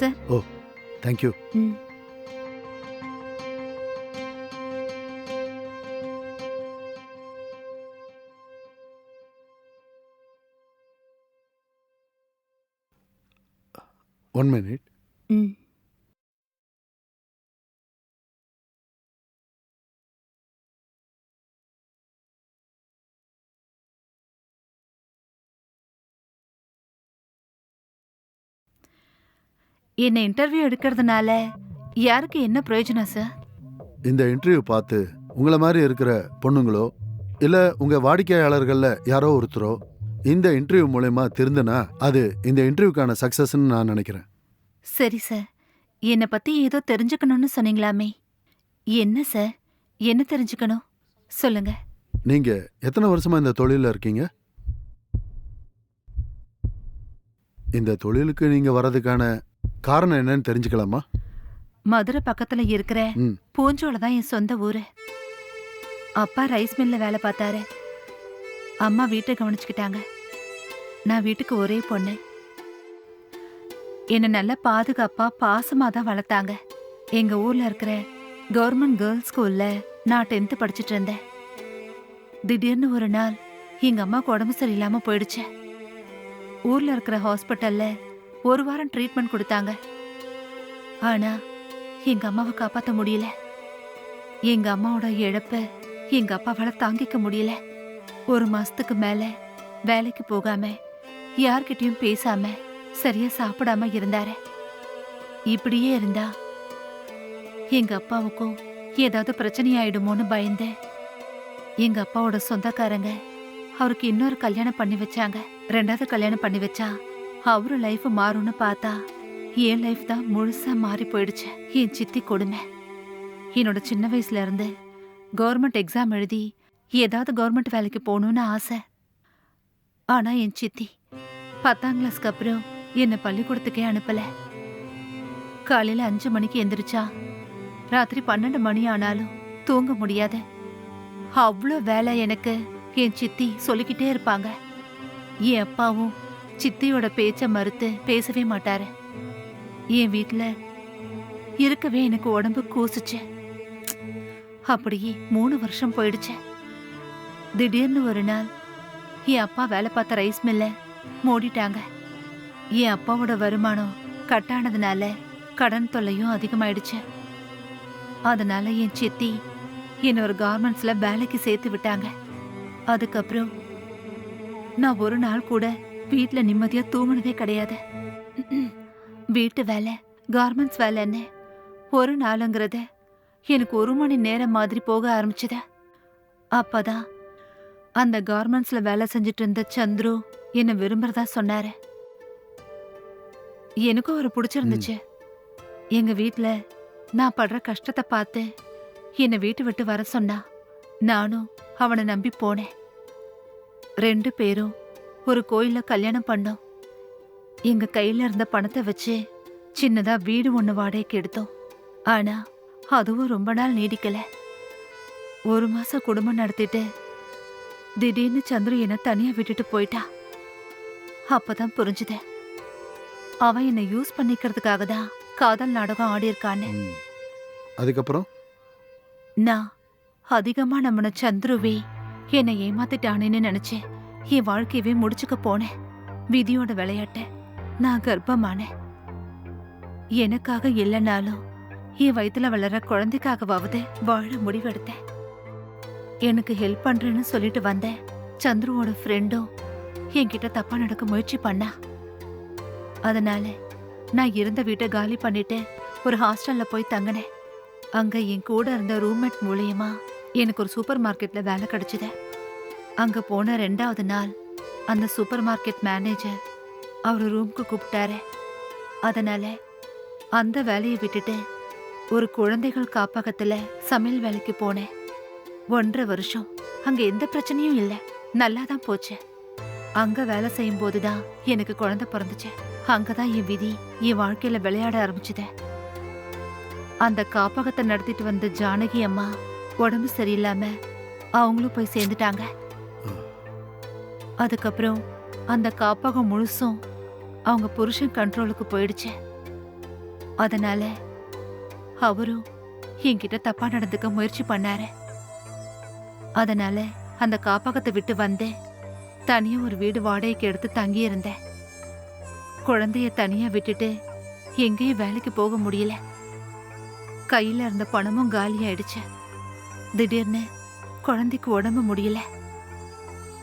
Sir. ஓ, thank you. ம். One minute. ம். என்ன இன்டர்வியூ எடுக்கிறதுனால யாருக்கு என்ன பிரயோஜனம் சார்? இந்த இன்டர்வியூ பார்த்து உங்களை மாதிரி இருக்கிற பொண்ணுங்களோ இல்ல உங்க வாடிக்கையாளர்கள்ல யாரோ ஒருத்தரோ இந்த இன்டர்வியூ மூலமா திருந்துனா அது இந்த இன்டர்வியூக்கான சக்சஸ்ன்னு நான் நினைக்கிறேன். சரி சார். என்னை பத்தி ஏதோ தெரிஞ்சுக்கணும்னு சொன்னீங்களாமே, என்ன சார்? என்ன தெரிஞ்சுக்கணும் சொல்லுங்க. நீங்க எத்தனை வருஷமா இந்த தொழில இருக்கீங்க? இந்த தொழிலுக்கு நீங்க வர்றதுக்கான காரணம் என்னன்னு தெரிஞ்சுக்கலாமா? மதுரை பக்கத்துல இருக்கிற ம். பூஞ்சோல தான் என் சொந்த ஊரு. அப்பா ரைஸ் மில்ல வேலை பார்த்தாரு. அம்மா வீட்டை கவனிச்சுக்கிட்டாங்க. நான் வீட்டுக்கு ஒரே பொண்ணு. என்ன நல்ல பாதுகாப்பா பாசமா தான் வளர்த்தாங்க. எங்க ஊர்ல இருக்கிற கவர்மெண்ட் கேர்ள்ஸ் ஸ்கூல்ல நான் 10th படிச்சுட்டு இருந்தேன். திடீர்னு ஒரு நாள் எங்க அம்மாவுக்கு உடம்பு சரியில்லாம போயிடுச்சு. ஊர்ல இருக்கிற ஹாஸ்பிட்டல்ல ஒரு வாரம் ட்ரீட்மெண்ட் கொடுத்தாங்க. ஆனா எங்க அம்மாவை காப்பாத்த முடியல. எங்க அம்மாவோட இழப்ப எங்க அப்பாவால தாங்கிக்க முடியல. ஒரு மாசத்துக்கு மேல வேலைக்கு போகாம யார்கிட்டயும் பேசாம சரியா சாப்பிடாம இருந்தாரு. இப்படியே இருந்தா எங்க அப்பாவுக்கும் ஏதாவது பிரச்சனை ஆயிடுமோன்னு பயந்தேன். எங்க அப்பாவோட சொந்தக்காரங்க அவருக்கு இன்னொரு கல்யாணம் பண்ணி வச்சாங்க. 2வது கல்யாணம் பண்ணி வச்சா அவரு லைஃப் மாறும்னு பார்த்தா என் லைஃப் தான் முழுசா மாறி போயிடுச்சு. என் சித்தி கொடுமை. என்னோட சின்ன வயசுல இருந்து கவர்மெண்ட் எக்ஸாம் எழுதி ஏதாவது கவர்மெண்ட் வேலைக்கு போகணும்னு ஆசை. ஆனா என் சித்தி 10ஆம் கிளாஸ்க்கு அப்புறம் என்னை பள்ளிக்கூடத்துக்கே அனுப்பல. காலையில 5 மணிக்கு எந்திரிச்சா ராத்திரி 12 மணி ஆனாலும் தூங்க முடியாது. அவ்வளோ வேலை எனக்கு என் சித்தி சொல்லிக்கிட்டே இருப்பாங்க. என் அப்பாவும் சித்தியோட பேச்ச மறுத்து பேசவே மாட்டாரு. என் வீட்டுல இருக்கவே எனக்கு உடம்பு கூசுச்சு. அப்படியே 3 வருஷம் போயிடுச்சு. திடீர்னு ஒரு நாள் என் அப்பா வேலை பார்த்த ரைஸ் மில்ல மூடிட்டாங்க. என் அப்பாவோட வருமானம் கட்டானதுனால கடன் தொல்லையும் அதிகமாயிடுச்சு. அதனால என் சித்தி என்ன ஒரு கார்மெண்ட்ஸ்ல வேலைக்கு சேர்த்து விட்டாங்க. அதுக்கப்புறம் நான் ஒரு நாள் கூட வீட்டுல நிம்மதியா தூங்குனதே கிடையாது. வீட்டு வேலை கார்மெண்ட்ஸ் வேலைன்னு ஒரு நாளுங்கிறத எனக்கு 1 மணி நேரம் மாதிரி போக ஆரம்பிச்சுத. அப்பதான் அந்த கார்மெண்ட்ஸ்ல வேலை செஞ்சுட்டு இருந்த சந்துரு என்ன விரும்புறதா சொன்னாரு. எனக்கும் அவரை பிடிச்சிருந்துச்சு. எங்க வீட்டுல நான் படுற கஷ்டத்தை பார்த்து என்னை வீட்டு விட்டு வர சொன்னா. நானும் அவனை நம்பி போனேன். 2 பேரும் ஒரு கோயில்ல கல்யாணம் பண்ணோம். எங்க கையில இருந்த பணத்தை வச்சு சின்னதா வீடு ஒண்ணு வாடகைக்கு எடுத்தோம். ஆனா அதுவும் ரொம்ப நாள் நீடிக்கல. 1 மாசம் குடும்பம் நடத்திட்டு திடீர்னு சந்துரு என்ன தனியா விட்டுட்டு போயிட்டா. அப்பதான் புரிஞ்சுது அவன் என்னை யூஸ் பண்ணிக்கிறதுக்காக தான் காதல் நாடகம் ஆடி இருக்கான்னு. அதுக்கப்புறம் நான் அதிகமா நம்பின சந்துருவே என்னை ஏமாத்திட்டானேன்னு நினைச்சேன். என் வாழ்க்கையவே முடிச்சுக்க போனேன். விதியோட விளையாட்ட நான் கர்ப்பமானேன். எனக்காக இல்லைனாலும் என் வயித்துல வளர குழந்தைக்காகவாவது வாழ முடிவெடுத்தேன். எனக்கு ஹெல்ப் பண்றேன்னு சொல்லிட்டு வந்தேன். சந்துருவோட ஃப்ரெண்டும் என்கிட்ட தப்பா நடக்க முயற்சி பண்ணா. அதனால நான் இருந்த வீட்டை காலி பண்ணிட்டு ஒரு ஹாஸ்டல்ல போய் தங்கினேன். அங்க என் கூட இருந்த ரூம்மேட் மூலியமா எனக்கு ஒரு சூப்பர் மார்க்கெட்ல வேலை கிடைச்சது. அங்க போன 2வது நாள் அந்த சூப்பர் மார்க்கெட் மேனேஜர் அவர் ரூமுக்கு கூப்பிட்டாரு. அதனால அந்த வேலையை விட்டுட்டு ஒரு குழந்தைகள் காப்பகத்துல சமையல் வேலைக்கு போனேன். 1.5 வருஷம் அங்க எந்த பிரச்சனையும் இல்லை. நல்லாதான் போச்சு. அங்க வேலை செய்யும் போதுதான் எனக்கு குழந்தை பிறந்துச்சு. அங்கதான் என் விதி என் வாழ்க்கையில விளையாட ஆரம்பிச்சுது. அந்த காப்பகத்தை நடத்திட்டு வந்த ஜானகி அம்மா உடம்பு சரியில்லாம அவங்களும் போய் சேர்ந்துட்டாங்க. அதுக்கப்புறம் அந்த காப்பகம் முழுசும் அவங்க புருஷன் கண்ட்ரோலுக்கு போயிடுச்சு. அதனால அவரும் என்கிட்ட தப்பா நடந்துக்க முயற்சி பண்ணாரு. அதனால அந்த காப்பகத்தை விட்டு வந்தேன். தனியா ஒரு வீடு வாடகைக்கு எடுத்து தங்கி இருந்தேன். குழந்தைய தனியா விட்டுட்டு எங்கேயும் வேலைக்கு போக முடியல. கையில இருந்த பணமும் காலியாயிடுச்சு. திடீர்னு குழந்தைக்கு உடம்பு முடியல.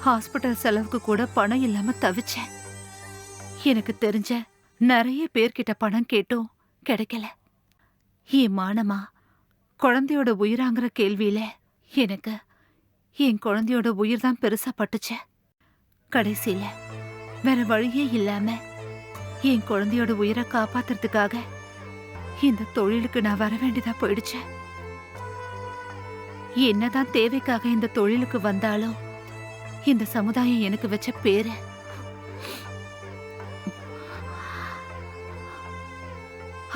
ஹாஸ்பிட்டல் செலவுக்கு கூட பணம் இல்லாம தவிச்சேன். எனக்கு தெரிஞ்ச நிறைய பேர்கிட்ட பணம் கேட்டும் கிடைக்கல. என் மானமா குழந்தையோட உயிராங்கிற கேள்வியில எனக்கு என் குழந்தையோட உயிர் தான் பெருசா பட்டுச்சு. கடைசியில வேற வழியே இல்லாம என் குழந்தையோட உயிரை காப்பாத்துறதுக்காக இந்த தொழிலுக்கு நான் வர வேண்டியதா போயிடுச்சு. என்னதான் தேவைக்காக இந்த தொழிலுக்கு வந்தாலும் இந்த சமுதாயம் எனக்கு வச்ச பேரு.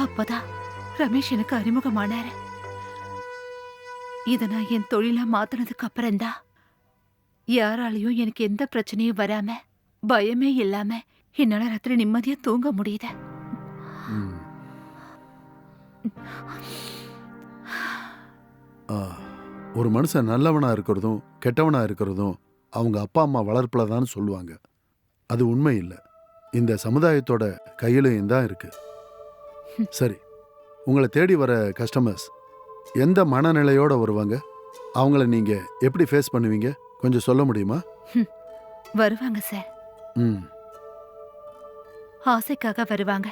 அப்பதான் ரமேஷ் எனக்கு அறிமுகமானாரு. இத நான் என் தொழிலா மாத்தினதுக்கு அப்புறம்தான் யாராலையும் எனக்கு எந்த பிரச்சனையும் வராம பயமே இல்லாம என்னால ராத்திரி நிம்மதியா தூங்க முடியுது. ம். ஆ, ஒரு மனுஷன் நல்லவனா இருக்கிறதும் கெட்டவனா இருக்கிறதும் அவங்க அப்பா அம்மா வளர்ப்புல தான் சொல்லுவாங்க. அது உண்மை இல்லை. இந்த சமுதாயத்தோட கையிலையும் தான் இருக்கு. சரி, உங்களை தேடி வர கஸ்டமர்ஸ் எந்த மனநிலையோட வருவாங்க? அவங்கள நீங்க எப்படி ஃபேஸ் பண்ணுவீங்க? கொஞ்சம் சொல்ல முடியுமா? வருவாங்க சார். ம். ஆசைக்காக வருவாங்க.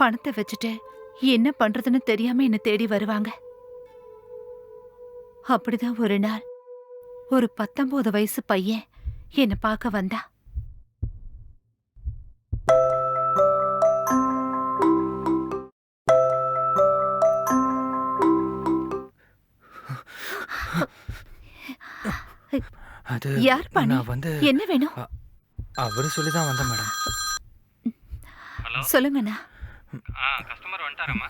பணத்தை வச்சுட்டு என்ன பண்றதுன்னு தெரியாம என்ன தேடி வருவாங்க. அப்படிதான் ஒரு நாள் ஒரு 19 வயசு பையன் என்ன பார்க்க வந்தா. அது யார் பண்ணி நான் வந்து என்ன வேணும்? அவரு சொல்லி தான் வந்தேன் மேடம். ஹலோ சொல்லுங்கண்ணா. கஸ்டமர் வந்துட்டாரம்மா.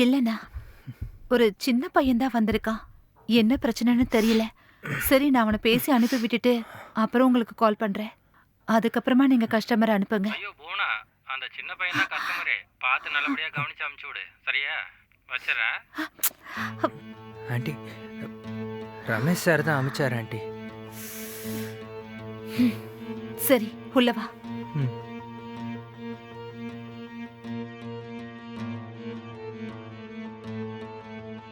இல்லண்ணா, ஒரு சின்ன பையன்தான் வந்திருக்கான். என்ன பிரச்சனைன்னு தெரியல. சரி, நான் அவனை பேசி அனுப்பி விட்டுட்டு அப்புறம் உங்களுக்கு கால் பண்றேன். அதுக்கப்புறமா நீங்க கஸ்டமர் அனுப்புங்க. ஐயோ போனா அந்த சின்ன பையன் தான் கஸ்டமரே. பார்த்து நல்லபடியா கவனிச்சு அமுச்சு விடு. சரியா? வச்சிடறேன். ஆண்டி, ரமேஷ் சார் தான் அமிச்சார் ஆண்டி. சரி, உள்ள வா. ம்.